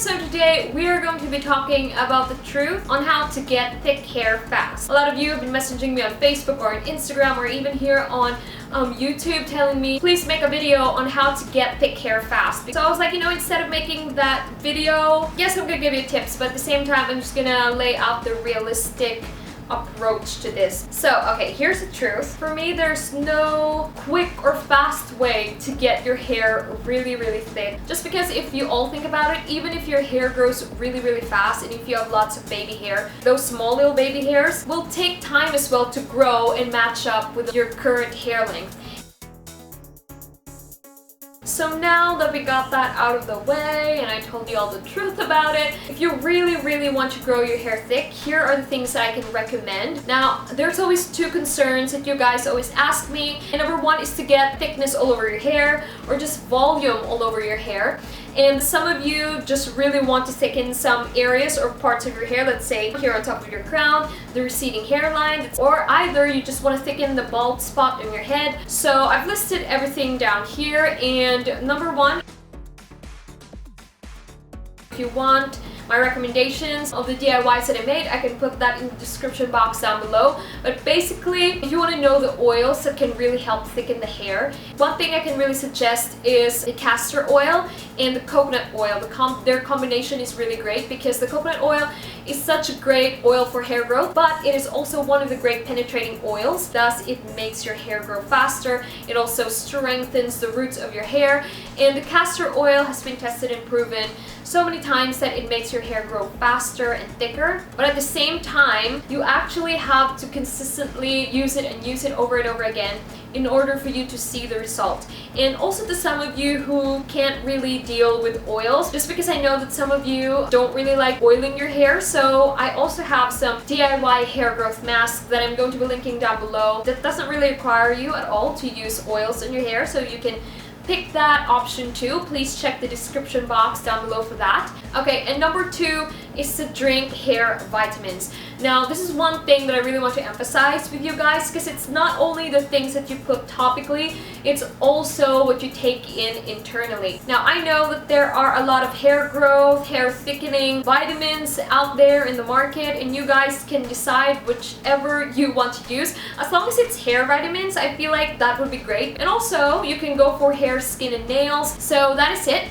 so today we are going to be talking about the truth on how to get thick hair fast. A lot of you have been messaging me on Facebook or on Instagram or even here on YouTube telling me please make a video on how to get thick hair fast. So I was like, instead of making that video, yes, I'm gonna give you tips, but at the same time I'm just gonna lay out the realistic approach to this. So, okay, here's the truth. For me, there's no quick or fast way to get your hair really thick. Just because if you all think about it, even if your hair grows really fast and if you have lots of baby hair, those small little baby hairs will take time as well to grow and match up with your current hair length. So now that we got that out of the way and I told you all the truth about it, if you really want to grow your hair thick, here are the things that I can recommend. Now, there's always two concerns that you guys always ask me. And number one is to get thickness all over your hair or just volume all over your hair. And some of you just really want to thicken some areas or parts of your hair, let's say here on top of your crown, the receding hairline, or either you just want to thicken the bald spot in your head. So I've listed everything down here, and number one, if you want my recommendations of the DIYs that I made, I can put that in the description box down below. But basically, if you want to know the oils that can really help thicken the hair, one thing I can really suggest is the castor oil and the coconut oil. Their combination is really great because the coconut oil is such a great oil for hair growth, but it is also one of the great penetrating oils. Thus, it makes your hair grow faster. It also strengthens the roots of your hair. And the castor oil has been tested and proven so many times that it makes your hair grow faster and thicker. But at the same time, you actually have to consistently use it and use it over and over again in order for you to see the result. And also to some of you who can't really deal with oils, just because I know that some of you don't really like oiling your hair, so I also have some DIY hair growth masks that I'm going to be linking down below that doesn't really require you at all to use oils in your hair, so you can pick that option too. Please check the description box down below for that. Okay, and number two is to drink hair vitamins. Now, this is one thing that I really want to emphasize with you guys because it's not only the things that you put topically, it's also what you take in internally. Now, I know that there are a lot of hair growth, hair thickening vitamins out there in the market, and you guys can decide whichever you want to use. As long as it's hair vitamins, I feel like that would be great. And also, you can go for hair, skin, and nails. So that is it.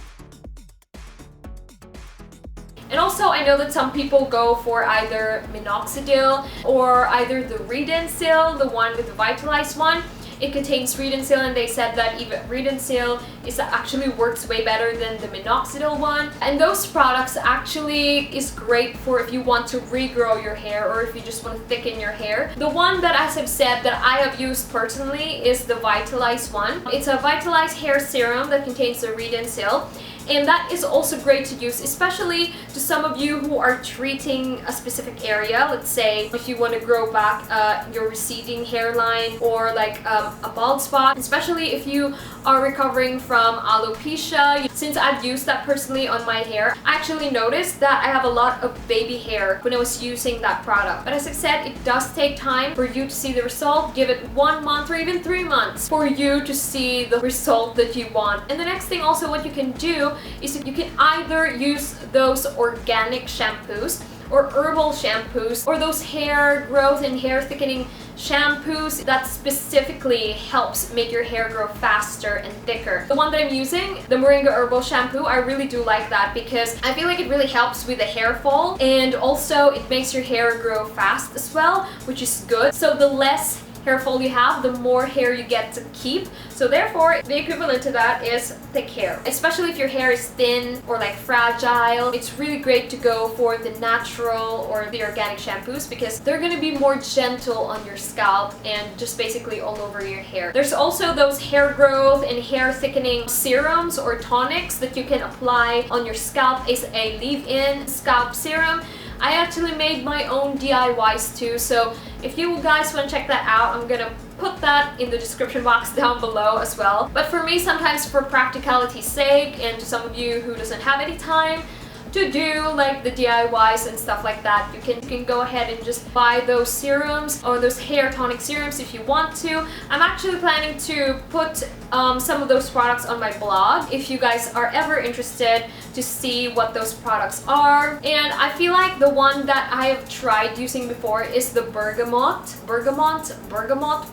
And also, I know that some people go for either minoxidil or either the Redensil, the one with the vitalized one. It contains Redensil, and they said that even Redensil actually works way better than the minoxidil one. And those products actually is great for if you want to regrow your hair or if you just want to thicken your hair. The one that, as I've said, that I have used personally is the vitalized one. It's a vitalized hair serum that contains the Redensil. And that is also great to use, especially to some of you who are treating a specific area. Let's say if you want to grow back your receding hairline or like a bald spot, especially if you are recovering from alopecia. Since I've used that personally on my hair, I actually noticed that I have a lot of baby hair when I was using that product. But as I said, it does take time for you to see the result. Give it 1 month or even 3 months for you to see the result that you want. And the next thing also what you can do is that you can either use those organic shampoos or herbal shampoos or those hair growth and hair thickening shampoos that specifically helps make your hair grow faster and thicker. The one that I'm using, the Moringa Herbal Shampoo, I really do like that because I feel like it really helps with the hair fall, and also it makes your hair grow fast as well, which is good. So the less hair fall you have, the more hair you get to keep. So therefore, the equivalent to that is thick hair. Especially if your hair is thin or like fragile, it's really great to go for the natural or the organic shampoos because they're gonna be more gentle on your scalp and just basically all over your hair. There's also those hair growth and hair thickening serums or tonics that you can apply on your scalp. It's a leave-in scalp serum. I actually made my own DIYs too, so if you guys want to check that out, I'm gonna put that in the description box down below as well. But for me, sometimes for practicality's sake, and to some of you who doesn't have any time to do like the DIYs and stuff like that, you can go ahead and just buy those serums or those hair tonic serums if you want to. I'm actually planning to put some of those products on my blog if you guys are ever interested to see what those products are. And I feel like the one that I have tried using before is the bergamot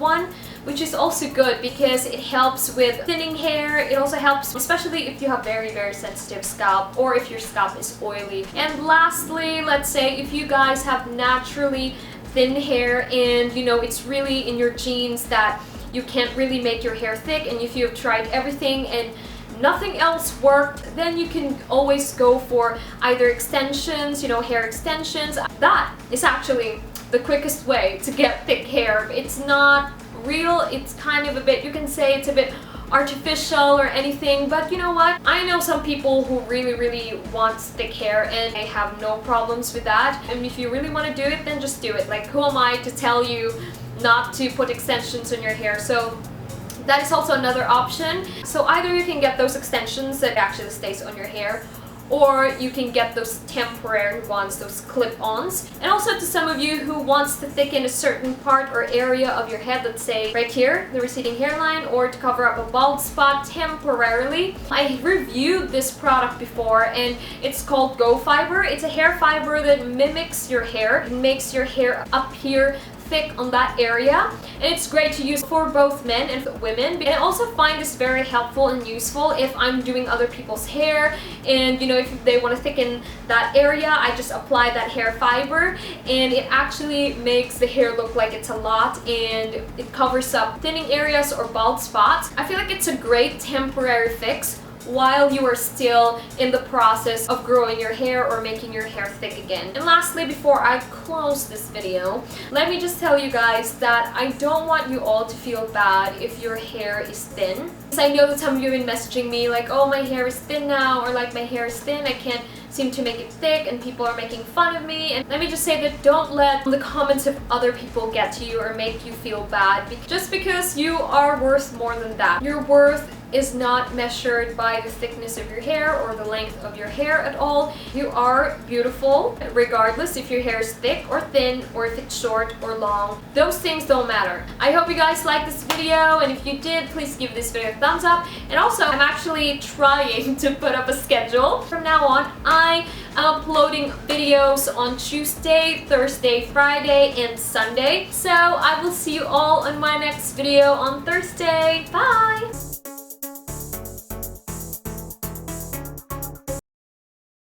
one, which is also good because it helps with thinning hair. It also helps, especially if you have very, very sensitive scalp or if your scalp is oily. And lastly, let's say if you guys have naturally thin hair and you know it's really in your genes that you can't really make your hair thick, and if you have tried everything and nothing else worked, then you can always go for either extensions, you know, hair extensions. That is actually the quickest way to get thick hair. It's not real, it's kind of a bit, you can say it's a bit artificial or anything, but you know what? I know some people who really want thick hair and they have no problems with that. And if you really want to do it, then just do it. Like, who am I to tell you not to put extensions on your hair? So that is also another option. So either you can get those extensions that actually stays on your hair, or you can get those temporary ones, those clip-ons. And also to some of you who wants to thicken a certain part or area of your head, let's say right here, the receding hairline, or to cover up a bald spot temporarily. I reviewed this product before and it's called Gofybr. It's a hair fiber that mimics your hair. It makes your hair appear thick on that area, and it's great to use for both men and women. And I also find this very helpful and useful if I'm doing other people's hair, and you know, if they want to thicken that area, I just apply that hair fiber and it actually makes the hair look like it's a lot, and it covers up thinning areas or bald spots. I feel like it's a great temporary fix while you are still in the process of growing your hair or making your hair thick again. And lastly, before I close this video, let me just tell you guys that I don't want you all to feel bad if your hair is thin. Because I know that some of you have been messaging me like, oh, my hair is thin now, or like, my hair is thin, I can't seem to make it thick, and people are making fun of me. And let me just say that don't let the comments of other people get to you or make you feel bad. Just because you are worth more than that. Your worth is not measured by the thickness of your hair or the length of your hair at all. You are beautiful regardless if your hair is thick or thin, or if it's short or long. Those things don't matter. I hope you guys liked this video, and if you did, please give this video a thumbs up. And also, I'm actually trying to put up a schedule. From now on, I am uploading videos on Tuesday, Thursday, Friday, and Sunday. So I will see you all on my next video on Thursday. Bye!